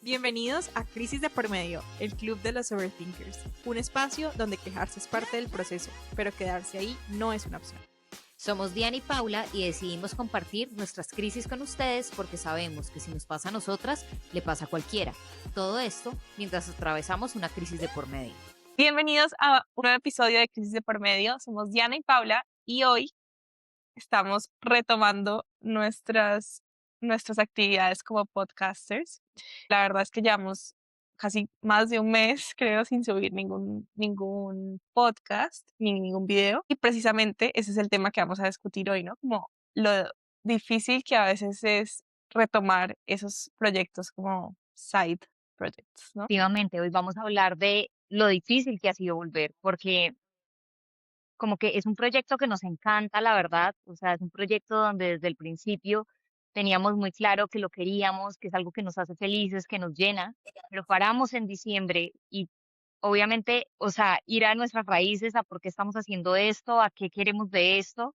Bienvenidos a Crisis de por medio, el club de los overthinkers, un espacio donde quejarse es parte del proceso, pero quedarse ahí no es una opción. Somos Diana y Paula y decidimos compartir nuestras crisis con ustedes porque sabemos que si nos pasa a nosotras, le pasa a cualquiera. Todo esto mientras atravesamos una crisis de por medio. Bienvenidos a un nuevo episodio de Crisis de por medio. Somos Diana y Paula y hoy estamos retomando nuestras actividades como podcasters. La verdad es que llevamos casi más de un mes, creo, sin subir ningún podcast ni ningún video. Y precisamente ese es el tema que vamos a discutir hoy, ¿no? Como lo difícil que a veces es retomar esos proyectos como side projects, ¿no? Efectivamente, hoy vamos a hablar de lo difícil que ha sido volver, porque como que es un proyecto que nos encanta, la verdad. O sea, es un proyecto donde desde el principio teníamos muy claro que lo queríamos, que es algo que nos hace felices, que nos llena, pero paramos en diciembre y obviamente, o sea, ir a nuestras raíces, a por qué estamos haciendo esto, a qué queremos de esto,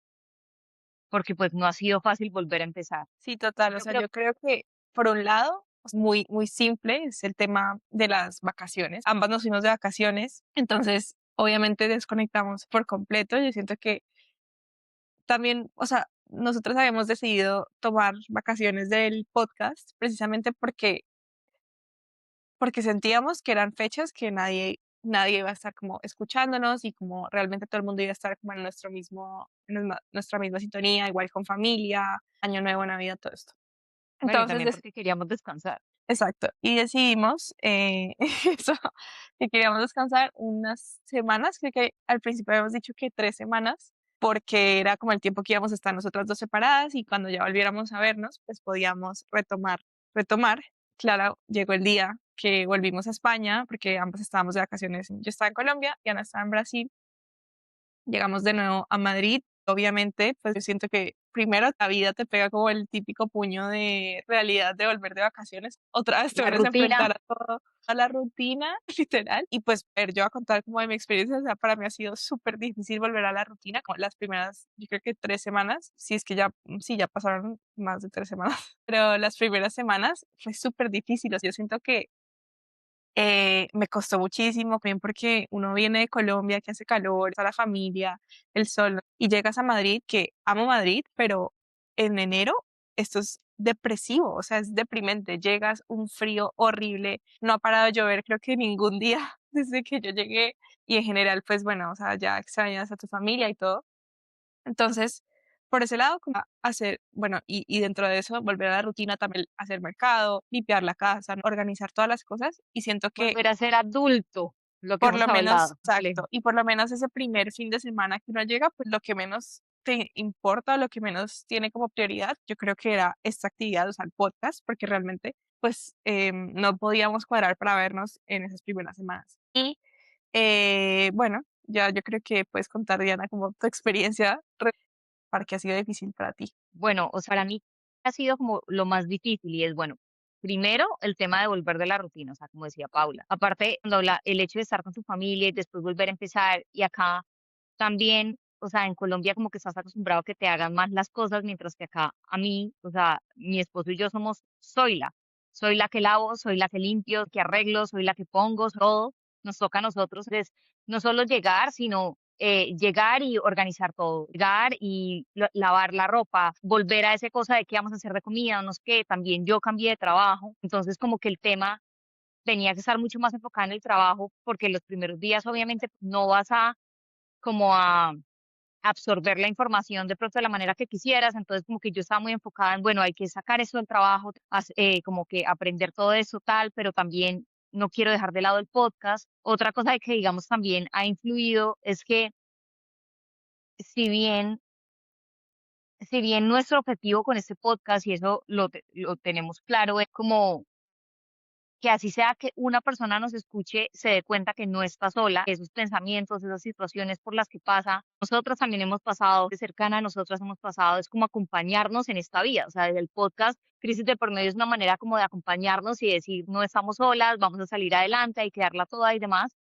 porque pues no ha sido fácil volver a empezar. Sí, total. O Yo sea, creo yo creo que por un lado, es muy simple, es el tema de las vacaciones. Ambas nos fuimos de vacaciones, entonces obviamente desconectamos por completo. Yo siento que también, o sea, nosotros habíamos decidido tomar vacaciones del podcast precisamente porque sentíamos que eran fechas que nadie iba a estar como escuchándonos y como realmente todo el mundo iba a estar como en nuestra misma sintonía, igual con familia, Año Nuevo, Navidad, todo esto. bueno, y Entonces, también porque queríamos descansar. exacto, y decidimos eso, que queríamos descansar unas semanas, creo que al principio habíamos dicho que 3 semanas, porque era como el tiempo que íbamos a estar nosotras dos separadas y cuando ya volviéramos a vernos, pues podíamos retomar. Claro, llegó el día que volvimos a España, porque ambas estábamos de vacaciones. Yo estaba en Colombia y Ana estaba en Brasil. Llegamos de nuevo a Madrid. Obviamente, pues yo siento que primero la vida te pega como el típico puño de realidad de volver de vacaciones. Otra vez te La vuelves a rutina, enfrentar a todo, a la rutina, literal. Y pues, yo a contar como de mi experiencia, o sea, para mí ha sido súper difícil volver a la rutina, como las primeras, yo creo que 3 semanas, si es que ya, sí, ya pasaron más de 3 semanas, pero las primeras semanas fue súper difícil. O sea, yo siento que me costó muchísimo, también porque uno viene de Colombia, que hace calor, está la familia, el sol, y llegas a Madrid, que amo Madrid, pero en enero esto es depresivo, o sea, es deprimente. Llegas, un frío horrible, no ha parado de llover, creo que ningún día desde que yo llegué, y en general, pues bueno, o sea, ya extrañas a tu familia y todo. Entonces, por ese lado, como hacer, bueno, y dentro de eso, volver a la rutina también, hacer mercado, limpiar la casa, ¿no? Organizar todas las cosas. Y siento que volver a ser adulto, lo que por hemos lo menos, hablado. exacto, y por lo menos ese primer fin de semana que uno llega, pues lo que menos te importa, lo que menos tiene como prioridad, yo creo que era esta actividad, o sea, el podcast, porque realmente, pues, no podíamos cuadrar para vernos en esas primeras semanas. Y bueno, ya yo creo que puedes contar, Diana, como tu experiencia para que ha sido difícil para ti. Bueno, o sea, para mí ha sido como lo más difícil y es, bueno, primero el tema de volver de la rutina, o sea, como decía Paula. Aparte, el hecho de estar con tu familia y después volver a empezar y acá también, o sea, en Colombia como que estás acostumbrado a que te hagan más las cosas, mientras que acá a mí, o sea, mi esposo y yo soy la que lavo, soy la que limpio, que arreglo, soy la que pongo, todo nos toca a nosotros. Entonces, no solo llegar, sino llegar y organizar todo, llegar y lavar la ropa, volver a esa cosa de qué vamos a hacer de comida, no sé qué, también yo cambié de trabajo, entonces como que el tema tenía que estar mucho más enfocado en el trabajo, porque los primeros días obviamente no vas a como a absorber la información de pronto de la manera que quisieras, entonces como que yo estaba muy enfocada en, bueno, hay que sacar eso del trabajo, como que aprender todo eso tal, pero también no quiero dejar de lado el podcast. Otra cosa que digamos también ha influido es que si bien, si bien nuestro objetivo con este podcast, y eso lo tenemos claro, es como que así sea que una persona nos escuche, se dé cuenta que no está sola, que esos pensamientos, esas situaciones por las que pasa, nosotras también hemos pasado, de cercana a nosotras hemos pasado, es como acompañarnos en esta vida, o sea, desde el podcast, Crisis de por medio es una manera como de acompañarnos y decir, no estamos solas, vamos a salir adelante, hay que darla toda y demás.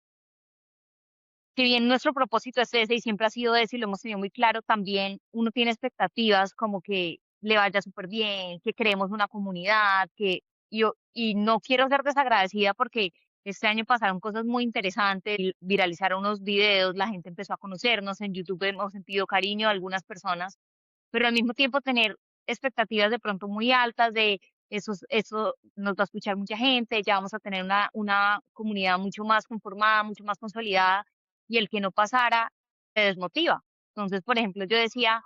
Si bien nuestro propósito es ese y siempre ha sido ese y lo hemos tenido muy claro, también uno tiene expectativas como que le vaya súper bien, que creemos una comunidad, que y no quiero ser desagradecida porque este año pasaron cosas muy interesantes, viralizaron unos videos, la gente empezó a conocernos, en YouTube hemos sentido cariño de algunas personas, pero al mismo tiempo tener expectativas de pronto muy altas de eso nos va a escuchar mucha gente, ya vamos a tener una comunidad mucho más conformada, mucho más consolidada, y el que no pasara te desmotiva. Entonces, por ejemplo, yo decía,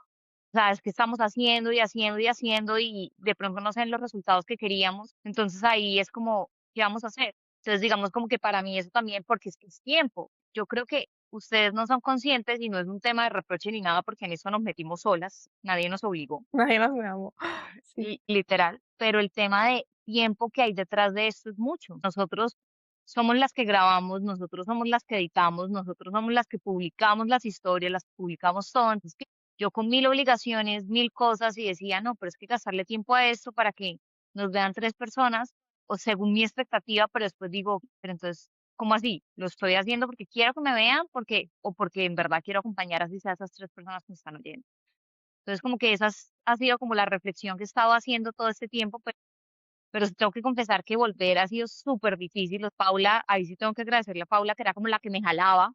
sabes que estamos haciendo y haciendo y haciendo y de pronto no se ven los resultados que queríamos. Entonces ahí es como, ¿qué vamos a hacer? Entonces digamos como que para mí eso también, porque es que es tiempo. Yo creo que ustedes no son conscientes y no es un tema de reproche ni nada porque en eso nos metimos solas, nadie nos obligó, Imagínate, me amo. Sí. y literal, pero el tema de tiempo que hay detrás de esto es mucho. Nosotros somos las que grabamos, nosotros somos las que editamos, nosotros somos las que publicamos las historias, las que publicamos todo. Entonces, que yo con mil obligaciones, mil cosas y decía, no, pero es que gastarle tiempo a esto para que nos vean 3 personas, o según mi expectativa, pero después digo, pero entonces, ¿cómo así? ¿Lo estoy haciendo porque quiero que me vean? O porque en verdad quiero acompañar así sea a esas 3 personas que me están oyendo. Entonces, como que esa ha sido como la reflexión que he estado haciendo todo este tiempo, pero sí tengo que confesar que volver ha sido súper difícil. Paula, ahí sí tengo que agradecerle a Paula, que era como la que me jalaba,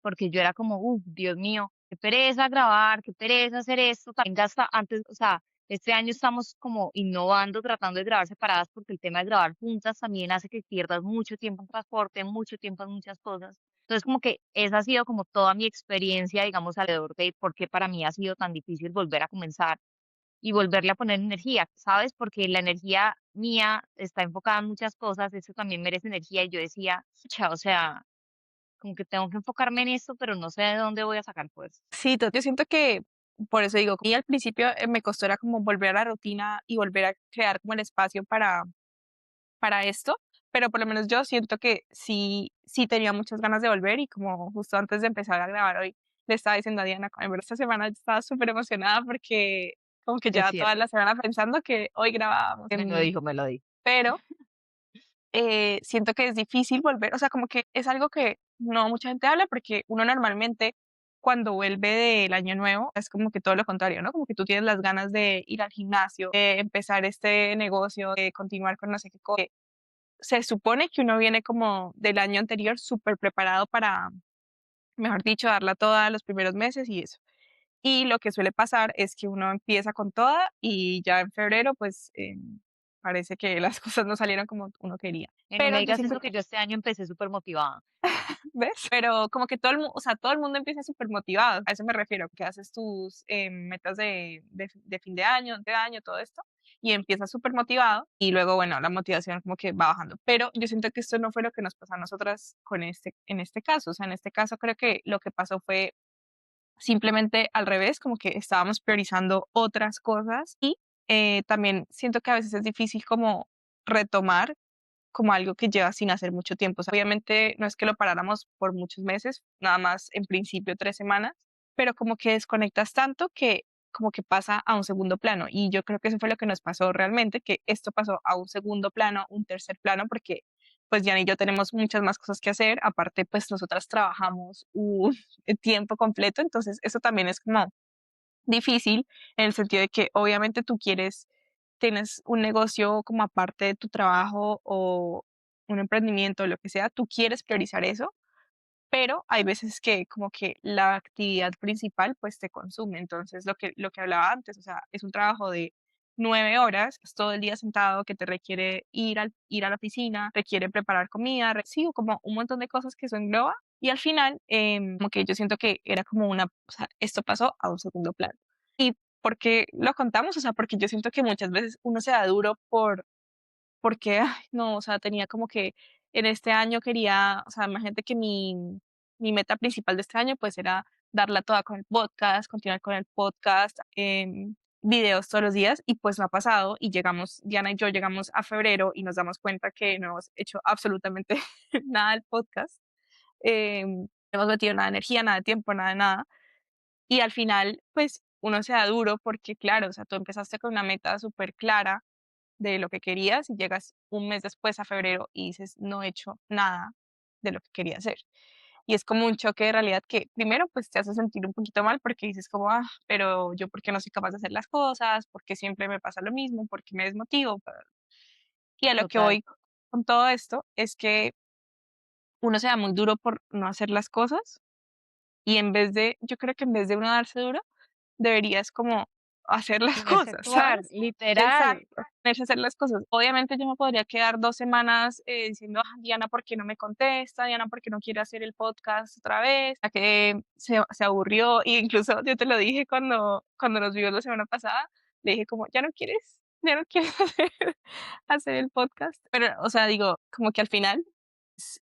porque yo era como, Dios mío, qué pereza grabar, qué pereza hacer esto. También gasta antes, o sea, este año estamos como innovando, tratando de grabar separadas, porque el tema de grabar juntas también hace que pierdas mucho tiempo en transporte, mucho tiempo en muchas cosas. Entonces, como que esa ha sido como toda mi experiencia, digamos, alrededor de por qué para mí ha sido tan difícil volver a comenzar y volverle a poner energía, ¿sabes? Porque la energía mía está enfocada en muchas cosas, eso también merece energía. Y yo decía, "Pucha, o sea, como que tengo que enfocarme en esto, pero no sé de dónde voy a sacar fuerza". Sí, yo siento que, por eso digo, y al principio me costó era como volver a la rutina y volver a crear como el espacio para esto, pero por lo menos yo siento que sí tenía muchas ganas de volver y como justo antes de empezar a grabar hoy, le estaba diciendo a Diana, en verdad esta semana yo estaba súper emocionada porque como que Es ya toda cierto, la semana pensando que hoy grabábamos, me lo dijo. pero siento que es difícil volver, o sea, como que es algo que no mucha gente habla porque uno normalmente cuando vuelve del año nuevo es como que todo lo contrario, ¿no? Como que tú tienes las ganas de ir al gimnasio, de empezar este negocio, de continuar con no sé qué cosa. Se supone que uno viene como del año anterior súper preparado para, mejor dicho, darla toda los primeros meses y eso. Y lo que suele pasar es que uno empieza con toda y ya en febrero, pues parece que las cosas no salieron como uno quería. No me Pero yo digas siento eso, que yo este año empecé súper motivada. ¿ves? Pero como que todo el mundo, o sea, todo el mundo empieza súper motivado. A eso me refiero, que haces tus metas de fin de año, todo esto, y empiezas súper motivado y luego, bueno, la motivación como que va bajando. Pero yo siento que esto no fue lo que nos pasó a nosotras en este caso. O sea, en este caso creo que lo que pasó fue simplemente al revés, como que estábamos priorizando otras cosas y también siento que a veces es difícil como retomar como algo que lleva sin hacer mucho tiempo. O sea, obviamente no es que lo paráramos por muchos meses, nada más en principio 3 semanas, pero como que desconectas tanto que como que pasa a un segundo plano. Y yo creo que eso fue lo que nos pasó realmente, que esto pasó a un segundo plano, un tercer plano, porque pues Jan y yo tenemos muchas más cosas que hacer. Aparte, pues nosotras trabajamos un tiempo completo, entonces eso también es como difícil en el sentido de que obviamente tú tienes un negocio como aparte de tu trabajo o un emprendimiento, lo que sea, tú quieres priorizar eso, pero hay veces que como que la actividad principal pues te consume. Entonces, lo que hablaba antes, o sea, es un trabajo de 9 horas, estás todo el día sentado, que te requiere ir a la oficina, requiere preparar comida, sí, como un montón de cosas que eso engloba. Y al final, como que yo siento que era como o sea, esto pasó a un segundo plano. ¿Y por qué lo contamos? O sea, porque yo siento que muchas veces uno se da duro porque, ay, no, o sea, tenía como que en este año quería, o sea, imagínate que mi meta principal de este año, pues, era darla toda con el podcast, continuar con el podcast, videos todos los días, y pues no ha pasado, y Diana y yo llegamos a febrero y nos damos cuenta que no hemos hecho absolutamente nada del podcast, no hemos metido nada de energía, nada de tiempo, nada de nada, y al final, pues, uno se da duro porque, claro, o sea, tú empezaste con una meta súper clara de lo que querías y llegas un mes después a febrero y dices, no he hecho nada de lo que quería hacer. Y es como un choque de realidad que primero pues te hace sentir un poquito mal porque dices como, pero yo por qué no soy capaz de hacer las cosas, porque siempre me pasa lo mismo, porque me desmotivo. Y a lo que Total. voy con todo esto es que uno se da muy duro por no hacer las cosas y yo creo que en vez de uno darse duro, deberías como hacer las Ponerse a cosas, actuar, ¿sabes? literal. Exacto, ponerse a hacer las cosas. Obviamente yo me podría quedar 2 semanas, diciendo: "Ah, Diana, ¿por qué no me contesta? Diana, ¿por qué no quiere hacer el podcast otra vez?". A que se aburrió, y incluso yo te lo dije cuando nos vimos la semana pasada, le dije como: ¿Ya no quieres hacer el podcast? Pero, o sea, digo, como que al final s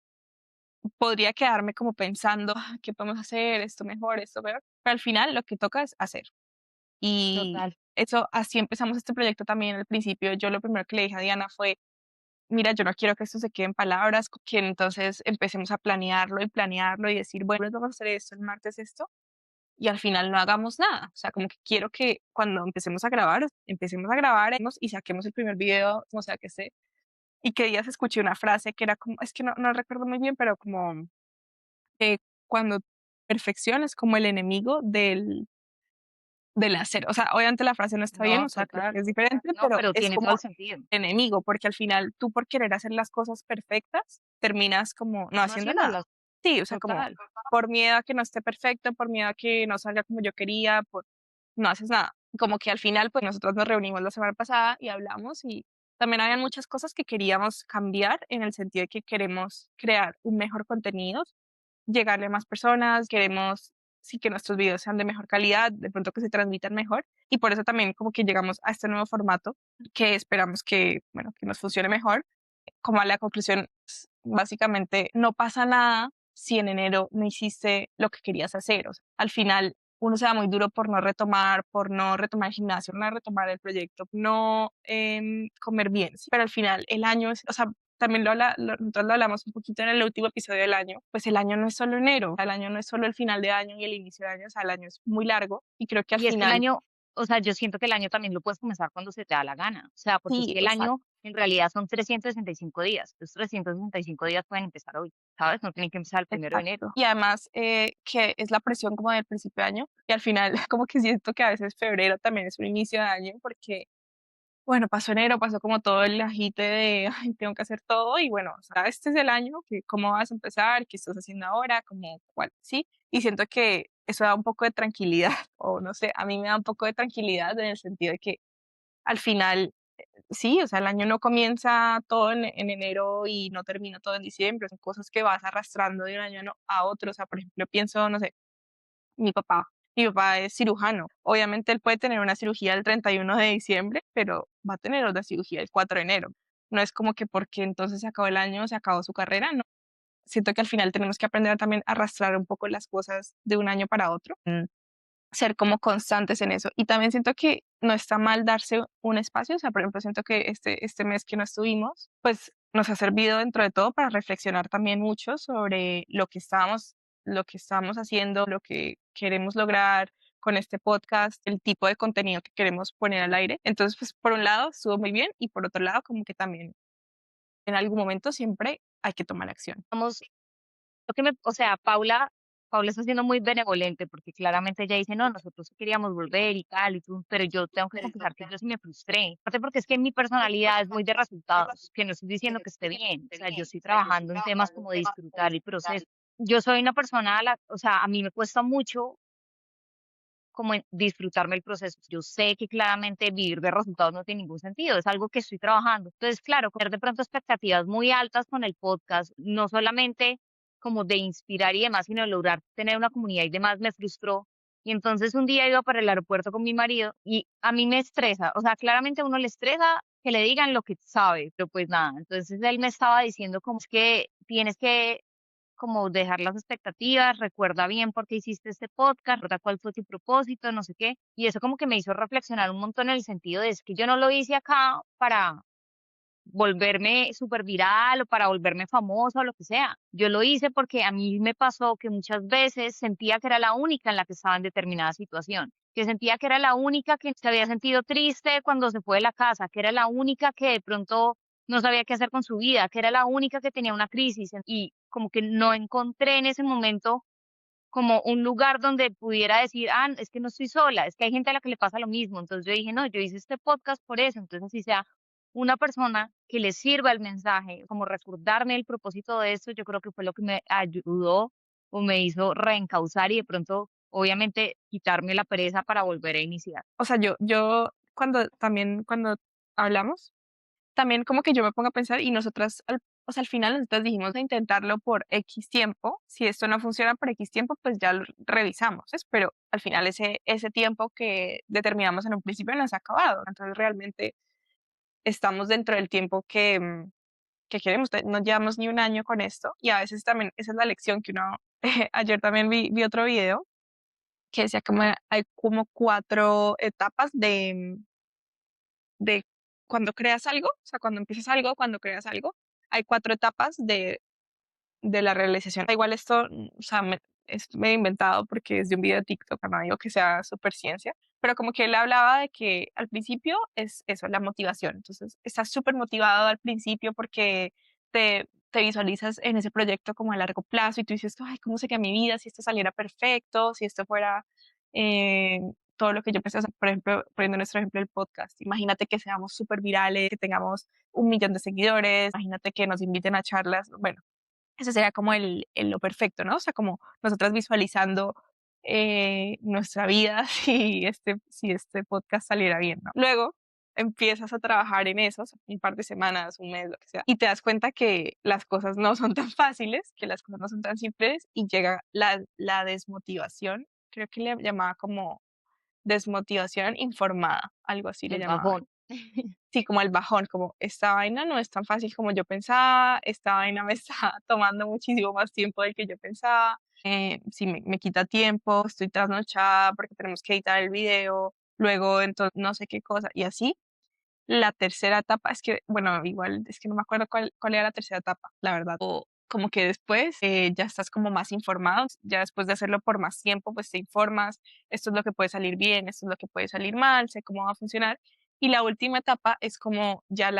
podría quedarme como pensando: "Ah, ¿qué podemos hacer? Esto mejor, esto peor", pero al final lo que toca es hacer. Y Total. eso, así empezamos este proyecto también al principio. Yo lo primero que le dije a Diana fue: "Mira, yo no quiero que esto se quede en palabras, que entonces empecemos a planearlo y decir, bueno, vamos a hacer esto, el martes esto, y al final no hagamos nada". O sea, como que quiero que cuando empecemos a grabar y saquemos el primer video, o sea, que sé. Y que días escuché una frase que era como, es que no recuerdo muy bien, pero como que cuando perfección es como el enemigo del hacer. O sea, obviamente la frase no está bien, No, o sea, creo que total. es diferente, No, pero pero es tiene todo como el sentido. enemigo, porque al final tú por querer hacer las cosas perfectas, terminas como no No haciendo nada. haciéndolas. Sí, o sea, como Total. por miedo a que no esté perfecto, por miedo a que no salga como yo quería, no haces nada. Como que al final, pues nosotros nos reunimos la semana pasada y hablamos, y también habían muchas cosas que queríamos cambiar en el sentido de que queremos crear un mejor contenido, llegarle a más personas, queremos sí que nuestros videos sean de mejor calidad, de pronto que se transmitan mejor, y por eso también como que llegamos a este nuevo formato que esperamos que, bueno, que nos funcione mejor. Como a la conclusión, básicamente no pasa nada si en enero no hiciste lo que querías hacer. O sea, al final uno se da muy duro por no retomar el gimnasio, no retomar el proyecto, no comer bien, ¿sí? Pero al final el año o sea, también nosotros lo hablamos un poquito en el último episodio del año, pues el año no es solo enero, el año no es solo el final de año y el inicio de año, o sea, el año es muy largo y creo que al Y es que el final, año, o sea, yo siento que el año también lo puedes comenzar cuando se te da la gana. O sea, porque es sí, que el exacto. año en realidad son 365 días. Los 365 días pueden empezar hoy, ¿sabes? No tienen que empezar el 1 de enero. Exacto. Y además, que es la presión como del principio de año, y al final como que siento que a veces febrero también es un inicio de año, porque, bueno, pasó enero, pasó como todo el agite de: "Ay, tengo que hacer todo", y bueno, o sea, este es el año, que cómo vas a empezar, qué estás haciendo ahora, como cuál, ¿sí? Y siento que eso da un poco de tranquilidad, o no sé, a mí me da un poco de tranquilidad en el sentido de que al final sí, o sea, el año no comienza todo en enero y no termina todo en diciembre, son cosas que vas arrastrando de un año a otro. O sea, por ejemplo, pienso, no sé, mi papá. Mi papá es cirujano. Obviamente él puede tener una cirugía el 31 de diciembre, pero va a tener otra cirugía el 4 de enero. No es como que porque entonces se acabó el año, se acabó su carrera, no. Siento que al final tenemos que aprender también a arrastrar un poco las cosas de un año para otro, ser como constantes en eso. Y también siento que no está mal darse un espacio, o sea, por ejemplo, siento que este mes que no estuvimos, pues nos ha servido dentro de todo para reflexionar también mucho sobre lo que estábamos haciendo, lo que queremos lograr con este podcast, el tipo de contenido que queremos poner al aire. Entonces, pues por un lado estuvo muy bien y por otro lado como que también en algún momento siempre hay que tomar acción. Vamos, lo que me, o sea, Paula está siendo muy benevolente porque claramente ella dice, no, nosotros sí queríamos volver y tal, y tú, pero yo tengo que confesar que yo sí me frustré. Aparte porque es que mi personalidad es muy de resultados, que no estoy diciendo que esté bien. O sea, yo estoy trabajando en temas como de disfrutar el proceso. Yo soy una persona, o sea, a mí me cuesta mucho como en disfrutarme el proceso. Yo sé que claramente vivir de resultados no tiene ningún sentido, es algo que estoy trabajando. Entonces, claro, tener de pronto expectativas muy altas con el podcast, no solamente como de inspirar y demás, sino de lograr tener una comunidad y demás, me frustró. Y entonces un día iba para el aeropuerto con mi marido y a mí me estresa, o sea, claramente a uno le estresa que le digan lo que sabe, pero pues nada, entonces él me estaba diciendo como es que tienes que como dejar las expectativas, recuerda bien por qué hiciste este podcast, recuerda cuál fue tu propósito, no sé qué. Y eso como que me hizo reflexionar un montón en el sentido de es que yo no lo hice acá para volverme súper viral o para volverme famosa o lo que sea. Yo lo hice porque a mí me pasó que muchas veces sentía que era la única en la que estaba en determinada situación, que sentía que era la única que se había sentido triste cuando se fue de la casa, que era la única que de pronto no sabía qué hacer con su vida, que era la única que tenía una crisis y como que no encontré en ese momento como un lugar donde pudiera decir, ah, es que no estoy sola, es que hay gente a la que le pasa lo mismo. Entonces yo dije, no, yo hice este podcast por eso, entonces así sea una persona que le sirva el mensaje, como recordarme el propósito de esto, yo creo que fue lo que me ayudó o me hizo reencauzar y de pronto, obviamente, quitarme la pereza para volver a iniciar. O sea, yo cuando hablamos, también como que yo me pongo a pensar y nosotras, o sea, al final nosotras dijimos de intentarlo por X tiempo. Si esto no funciona por X tiempo, pues ya lo revisamos, ¿ves? Pero al final ese tiempo que determinamos en un principio no se ha acabado. Entonces realmente estamos dentro del tiempo que queremos. No llevamos ni un año con esto y a veces también esa es la lección que uno, ayer también vi otro video que decía como hay como cuatro etapas de cuando creas algo, o sea, cuando empiezas algo, cuando creas algo, hay cuatro etapas de la realización. Igual esto, o sea, es medio inventado porque es de un video de TikTok, no digo que sea super ciencia, pero como que él hablaba de que al principio es eso, la motivación. Entonces, estás súper motivado al principio porque te visualizas en ese proyecto como a largo plazo y tú dices, ay, ¿cómo sería mi vida si esto saliera perfecto, si esto fuera eh, todo lo que yo pensé? O sea, por ejemplo, poniendo nuestro ejemplo el podcast, imagínate que seamos súper virales, que tengamos 1 millón de seguidores, imagínate que nos inviten a charlas, bueno, ese sería como lo perfecto, ¿no? O sea, como nosotras visualizando nuestra vida si este podcast saliera bien, ¿no? Luego empiezas a trabajar en eso, o sea, un par de semanas, un mes, lo que sea, y te das cuenta que las cosas no son tan fáciles, que las cosas no son tan simples, y llega la desmotivación, creo que le llamaba como desmotivación informada, algo así le El llamaba. bajón. Sí, como el bajón, como esta vaina no es tan fácil como yo pensaba, esta vaina me está tomando muchísimo más tiempo del que yo pensaba, sí, me quita tiempo, estoy trasnochada porque tenemos que editar el video, luego entonces no sé qué cosa, y así. La tercera etapa es que, bueno, igual es que no me acuerdo cuál era la tercera etapa, la verdad. O como que después ya estás como más informado, ya después de hacerlo por más tiempo, pues te informas, esto es lo que puede salir bien, esto es lo que puede salir mal, sé cómo va a funcionar. Y la última etapa es como ya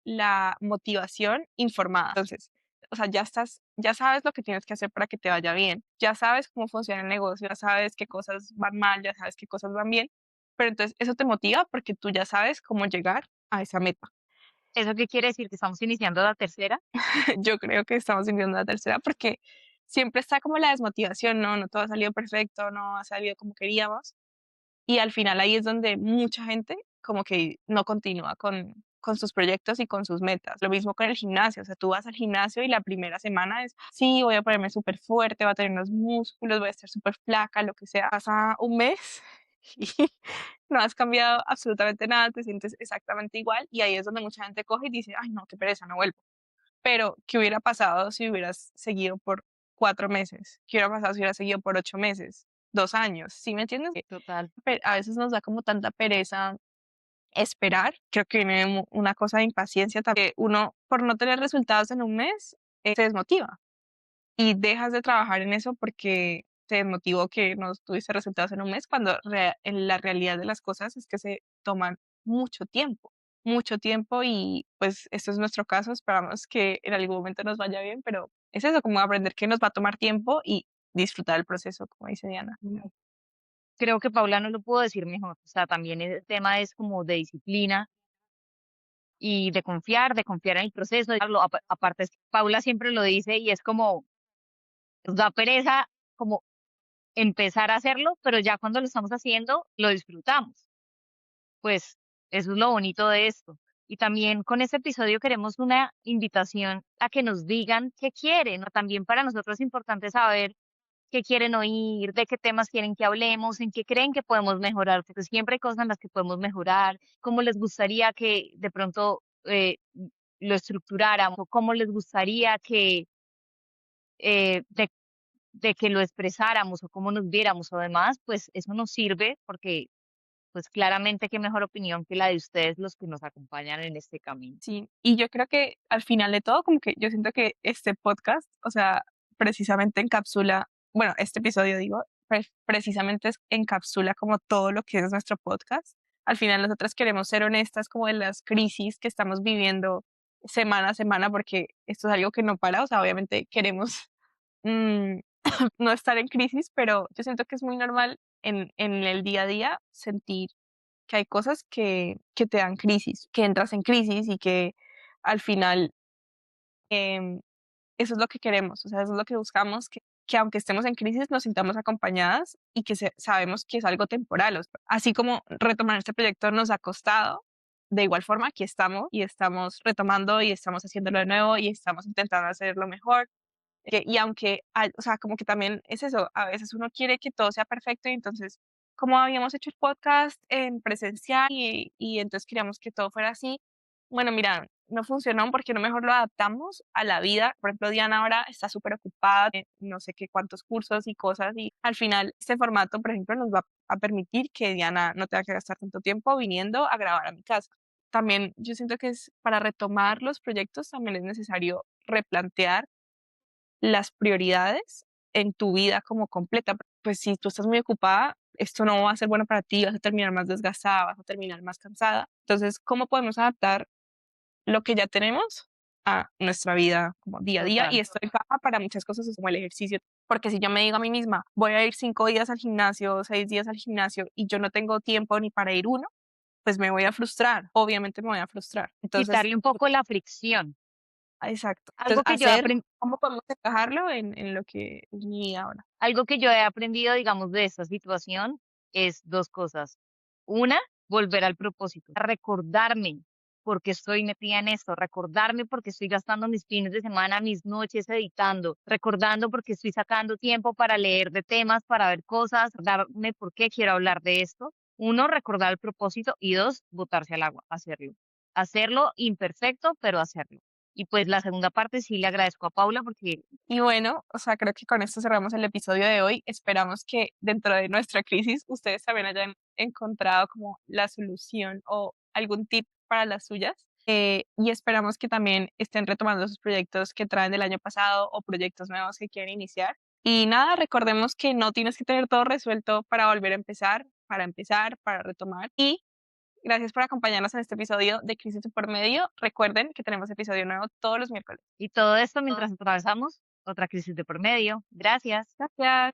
la motivación informada. Entonces, o sea, ya sabes lo que tienes que hacer para que te vaya bien, ya sabes cómo funciona el negocio, ya sabes qué cosas van mal, ya sabes qué cosas van bien, pero entonces eso te motiva porque tú ya sabes cómo llegar a esa meta. ¿Eso qué quiere decir? ¿Que estamos iniciando la tercera? Yo creo que estamos viviendo la tercera porque siempre está como la desmotivación, no todo ha salido perfecto, no ha salido como queríamos. Y al final ahí es donde mucha gente como que no continúa con sus proyectos y con sus metas. Lo mismo con el gimnasio, o sea, tú vas al gimnasio y la primera semana es, sí, voy a ponerme súper fuerte, voy a tener unos músculos, voy a estar súper flaca, lo que sea. Pasa un mes y no has cambiado absolutamente nada, te sientes exactamente igual y ahí es donde mucha gente coge y dice, ay, no, qué pereza, no vuelvo. Pero, ¿qué hubiera pasado si hubieras seguido por 4 meses? ¿Qué hubiera pasado si hubieras seguido por 8 meses? 2 años, ¿sí me entiendes? Total. A veces nos da como tanta pereza esperar. Creo que viene una cosa de impaciencia también. Uno, por no tener resultados en un mes, se desmotiva y dejas de trabajar en eso porque te desmotivó que no tuviste resultados en un mes, cuando en la realidad de las cosas es que se toman mucho tiempo y pues esto es nuestro caso, esperamos que en algún momento nos vaya bien, pero es eso, como aprender que nos va a tomar tiempo y disfrutar el proceso, como dice Diana. Creo que Paula no lo pudo decir mejor. O sea, también el tema es como de disciplina y de confiar en el proceso. Aparte, Paula siempre lo dice y es como, nos da pereza como empezar a hacerlo, pero ya cuando lo estamos haciendo, lo disfrutamos. Pues eso es lo bonito de esto. Y también con este episodio queremos una invitación a que nos digan qué quieren, ¿no? También para nosotros es importante saber qué quieren oír, de qué temas quieren que hablemos, en qué creen que podemos mejorar, porque siempre hay cosas en las que podemos mejorar, cómo les gustaría que de pronto lo estructuráramos, o cómo les gustaría que de que lo expresáramos o cómo nos viéramos o demás, pues eso nos sirve porque pues claramente qué mejor opinión que la de ustedes los que nos acompañan en este camino. Sí, y yo creo que al final de todo, como que yo siento que este podcast, o sea, precisamente encapsula, bueno, este episodio digo, precisamente encapsula como todo lo que es nuestro podcast. Al final nosotras queremos ser honestas como de las crisis que estamos viviendo semana a semana, porque esto es algo que no para, o sea, obviamente queremos mm, no estar en crisis, pero yo siento que es muy normal en el día a día sentir que hay cosas que te dan crisis, que entras en crisis y que al final, em, eso es lo que queremos, o sea, eso es lo que buscamos, que aunque estemos en crisis nos sintamos acompañadas y que sabemos que es algo temporal. Así como retomar este proyecto nos ha costado, de igual forma aquí estamos y estamos retomando y estamos haciéndolo de nuevo y estamos intentando hacerlo mejor. Y aunque, o sea, como que también es eso, a veces uno quiere que todo sea perfecto y entonces, como habíamos hecho el podcast en presencial y entonces queríamos que todo fuera así, bueno, mira, no funcionó porque no mejor lo adaptamos a la vida. Por ejemplo, Diana ahora está súper ocupada, no sé qué cuántos cursos y cosas y al final este formato, por ejemplo, nos va a permitir que Diana no tenga que gastar tanto tiempo viniendo a grabar a mi casa. También yo siento que es para retomar los proyectos también es necesario replantear las prioridades en tu vida como completa. Pues si tú estás muy ocupada, esto no va a ser bueno para ti, vas a terminar más desgastada, vas a terminar más cansada. Entonces, ¿cómo podemos adaptar lo que ya tenemos a nuestra vida como día a día? Y Total. esto encaja para muchas cosas como el ejercicio, porque si yo me digo a mí misma, voy a ir 5 días al gimnasio, 6 días al gimnasio y yo no tengo tiempo ni para ir uno, pues me voy a frustrar, obviamente me voy a frustrar. Entonces, Quitarle un poco la fricción. exacto. Algo Entonces, que yo he hacer, apren ¿cómo podemos encajarlo en lo que es mi vida ahora? Algo que yo he aprendido, digamos, de esta situación es 2 cosas. Una, volver al propósito, a recordarme por qué estoy metida en esto, recordarme por qué estoy gastando mis fines de semana, mis noches editando, recordando por qué estoy sacando tiempo para leer de temas, para ver cosas, darme por qué quiero hablar de esto. Uno, recordar el propósito y 2, botarse al agua, hacerlo. Hacerlo imperfecto, pero hacerlo. Y pues la segunda parte sí le agradezco a Paula porque Y bueno, o sea, creo que con esto cerramos el episodio de hoy. Esperamos que dentro de nuestra crisis ustedes también hayan encontrado como la solución o algún tip para las suyas. Y esperamos que también estén retomando sus proyectos que traen del año pasado o proyectos nuevos que quieren iniciar. Y nada, recordemos que no tienes que tener todo resuelto para volver a empezar, para retomar. Y gracias por acompañarnos en este episodio de Crisis de por Medio. Recuerden que tenemos episodio nuevo todos los miércoles. y todo esto mientras atravesamos otra crisis de por medio. Gracias. Gracias.